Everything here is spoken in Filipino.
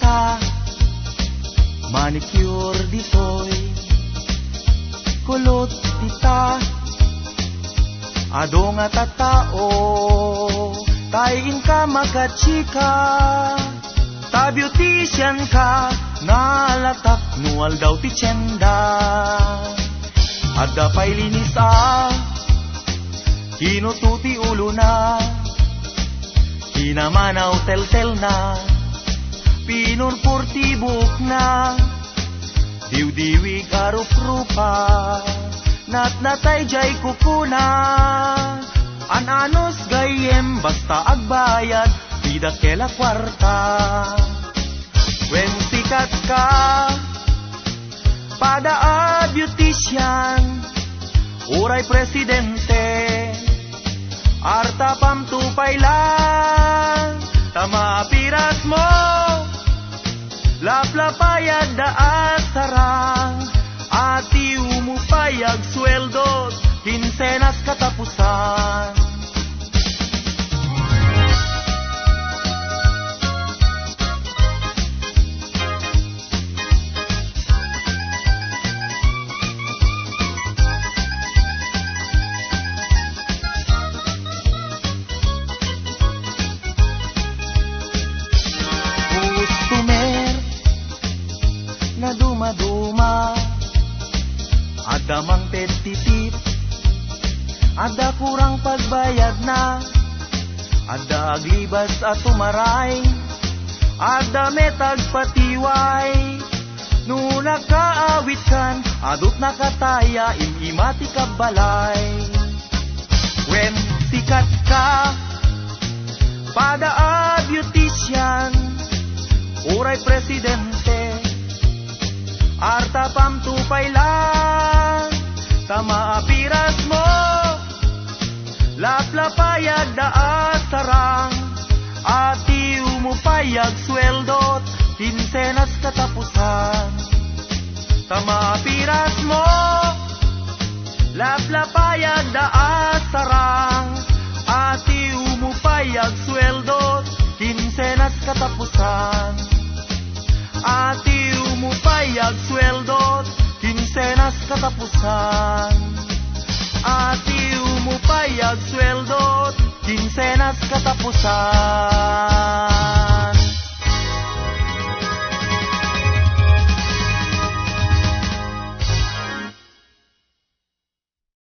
ka, manicure ditoy, kulot dita, ado nga tatao, tayin ka magkachika, ta beautician ka, nalatak nual daw ti tiyenda, adda pa'y linis kinututi ulo na, kinamanaw tel-tel na, pinurpurtibok na, diw-diwig arup-rupa, nat-natay jay kukuna, an-anos gayem basta agbayad, bida kela kwarta. When sikat ka, pada beautician, uray presidente, arta pamtupay lang, tamapiras mo, laplapayag da asarang, ati umupayag sweldo, kinsenas katapusan. Na duma-duma, ada mang titip, ada kurang pagbayad na, ada aglibas at tumaray, ada metag patiway, no nakaawit kan, adot nakataya, imimati ka balay. When sikat ka, pada beautician, uray presidente, arta pamtupay lang, tamaapiras mo, laplapayag da asarang, ati umupayag sweldot, kinsenas katapusan. Tamaapiras mo, laplapayag da asarang, ati umupayag sweldot, kinsenas katapusan. Ati umupayag sweldot, kinsenas katapusan. Ati umupayag sweldot, kinsenas katapusan.